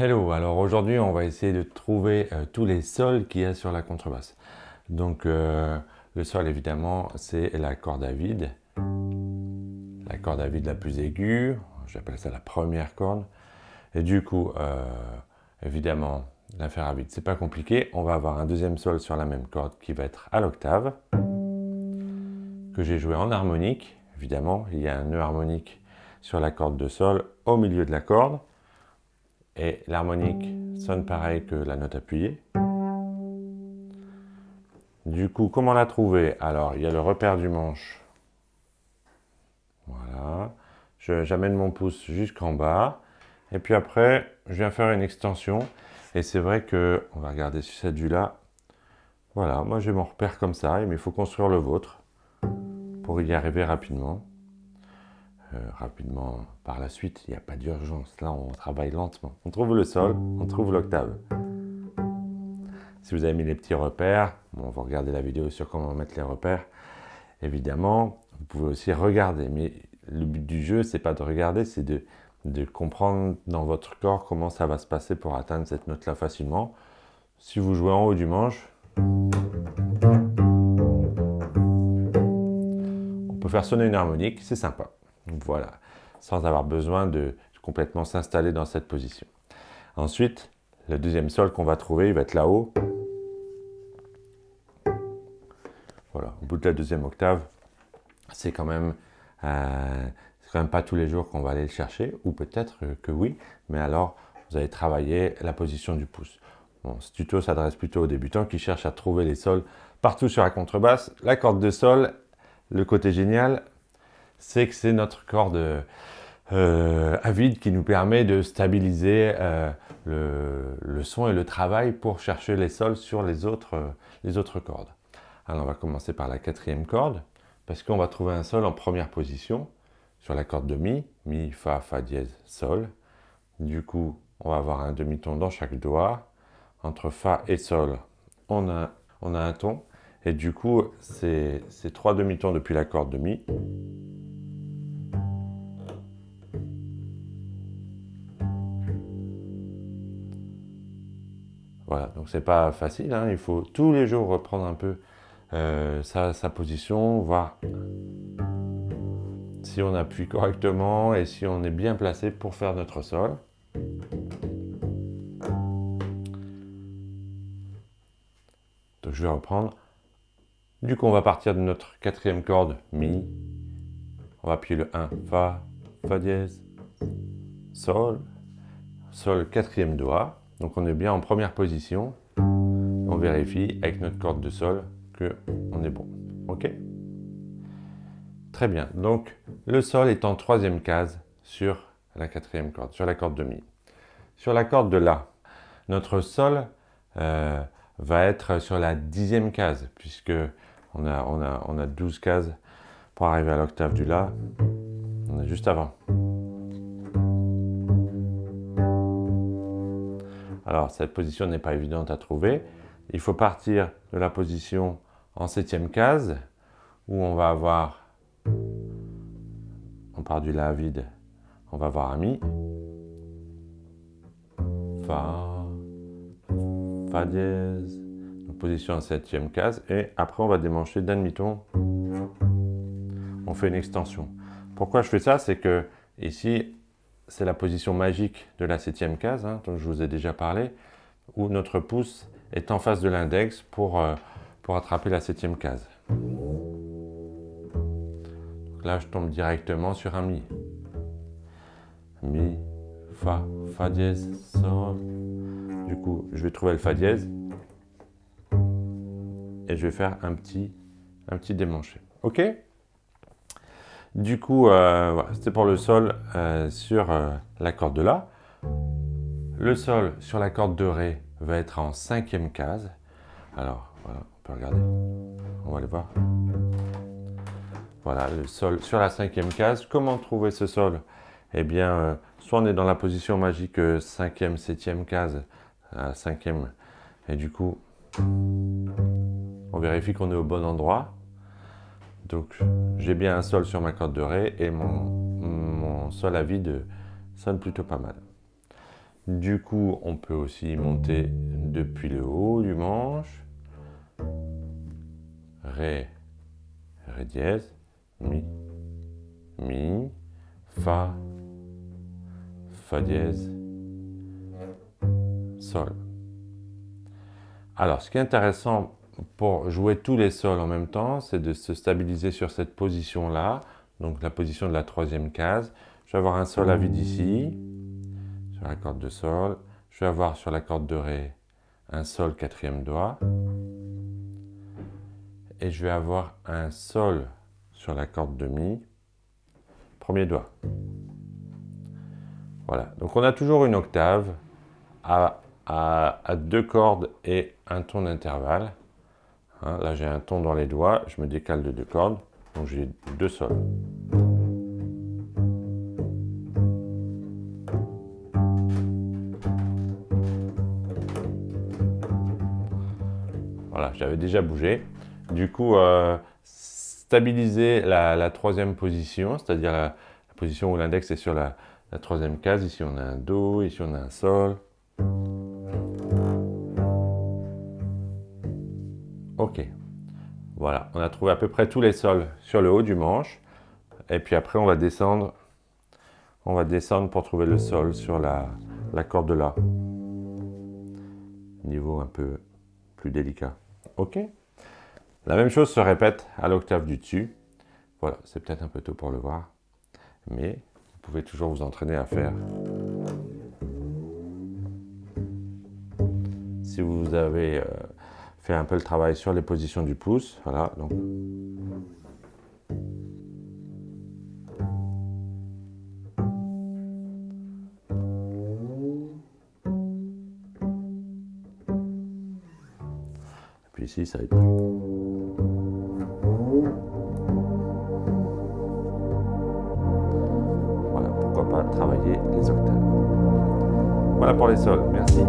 Hello, alors aujourd'hui on va essayer de trouver tous les sols qu'il y a sur la contrebasse. Donc le sol évidemment c'est la corde à vide. La corde à vide la plus aiguë, j'appelle ça la première corde. Et du coup, évidemment, la faire à vide c'est pas compliqué. On va avoir un deuxième sol sur la même corde qui va être à l'octave, que j'ai joué en harmonique. Évidemment, il y a un nœud harmonique sur la corde de sol au milieu de la corde. Et l'harmonique sonne pareil que la note appuyée. Du coup, comment la trouver? Alors, il y a le repère du manche. Voilà. J'amène mon pouce jusqu'en bas. Et puis après, je viens faire une extension. Et c'est vrai que, on va regarder sur cette vue-là. Voilà, moi j'ai mon repère comme ça, mais il faut construire le vôtre pour y arriver rapidement. Rapidement par la suite, il n'y a pas d'urgence. Là, on travaille lentement. On trouve le sol, on trouve l'octave. Si vous avez mis les petits repères, bon, vous regardez la vidéo sur comment mettre les repères, évidemment, vous pouvez aussi regarder. Mais le but du jeu, c'est pas de regarder, c'est de comprendre dans votre corps comment ça va se passer pour atteindre cette note-là facilement. Si vous jouez en haut du manche, on peut faire sonner une harmonique, c'est sympa. Voilà, sans avoir besoin de complètement s'installer dans cette position. Ensuite, le deuxième sol qu'on va trouver, il va être là-haut. Voilà, au bout de la deuxième octave, c'est quand même pas tous les jours qu'on va aller le chercher, ou peut-être que oui, mais alors vous allez travailler la position du pouce. Bon, ce tuto s'adresse plutôt aux débutants qui cherchent à trouver les sols partout sur la contrebasse. La corde de sol, le côté génial, c'est que c'est notre corde à vide qui nous permet de stabiliser le son et le travail pour chercher les sols sur les autres cordes. Alors on va commencer par la quatrième corde, parce qu'on va trouver un sol en première position sur la corde de Mi, Mi, Fa, Fa dièse, Sol. Du coup, on va avoir un demi-ton dans chaque doigt. Entre Fa et Sol, on a un ton. Et du coup, c'est trois demi-tons depuis la corde de Mi. Voilà, donc c'est pas facile, hein. Il faut tous les jours reprendre un peu sa position, voir si on appuie correctement et si on est bien placé pour faire notre sol. Donc je vais reprendre. Du coup, on va partir de notre quatrième corde, Mi. On va appuyer le 1, Fa, Fa dièse, Sol, Sol, quatrième doigt. Donc on est bien en première position. On vérifie avec notre corde de Sol qu'on est bon. Ok? Très bien. Donc le Sol est en troisième case sur la quatrième corde, sur la corde de Mi. Sur la corde de La, notre Sol va être sur la 10e case, puisque on a 12 cases pour arriver à l'octave du La. On est juste avant. Alors, cette position n'est pas évidente à trouver. Il faut partir de la position en 7e case, où on va avoir, on part du La vide, on va avoir un Mi, Fa, Fa dièse, donc position en 7e case, et après on va démancher d'un demi-ton, on fait une extension. Pourquoi je fais ça? C'est que ici, c'est la position magique de la 7e case, hein, dont je vous ai déjà parlé, où notre pouce est en face de l'index pour attraper la 7e case. Donc là, je tombe directement sur un Mi. Mi, Fa, Fa dièse, Sol. Du coup, je vais trouver le Fa dièse et je vais faire un petit démanché. Ok? Du coup, voilà, c'était pour le Sol sur la corde de La. Le Sol sur la corde de Ré va être en 5e case. Alors, voilà, on peut regarder. On va aller voir. Voilà, le Sol sur la 5e case. Comment trouver ce Sol? Eh bien, soit on est dans la position magique 5e, 7e case, 5e, et du coup, on vérifie qu'on est au bon endroit. Donc, j'ai bien un Sol sur ma corde de Ré et mon Sol à vide sonne plutôt pas mal. Du coup, on peut aussi monter depuis le haut du manche. Ré, Ré dièse, Mi, Mi, Fa, Fa dièse, Sol. Alors, ce qui est intéressant pour jouer tous les sols en même temps, c'est de se stabiliser sur cette position-là, donc la position de la troisième case. Je vais avoir un sol à vide ici, sur la corde de sol. Je vais avoir sur la corde de Ré un sol quatrième doigt. Et je vais avoir un sol sur la corde de Mi, premier doigt. Voilà, donc on a toujours une octave à 2 cordes et un ton d'intervalle. Hein, là j'ai un ton dans les doigts, je me décale de 2 cordes, donc j'ai 2 sols. Voilà, j'avais déjà bougé. Du coup, stabiliser la troisième position, c'est-à-dire la position où l'index est sur la troisième case. Ici on a un Do, ici on a un Sol. Ok, voilà, on a trouvé à peu près tous les sols sur le haut du manche. Et puis après on va descendre pour trouver le sol sur la corde de La. Niveau un peu plus délicat. Ok. La même chose se répète à l'octave du dessus. Voilà, c'est peut-être un peu tôt pour le voir, mais vous pouvez toujours vous entraîner à faire. Si vous avez fait un peu le travail sur les positions du pouce, voilà, donc. Et puis ici, ça va être. Voilà, pourquoi pas travailler les octaves. Voilà pour les sols, merci.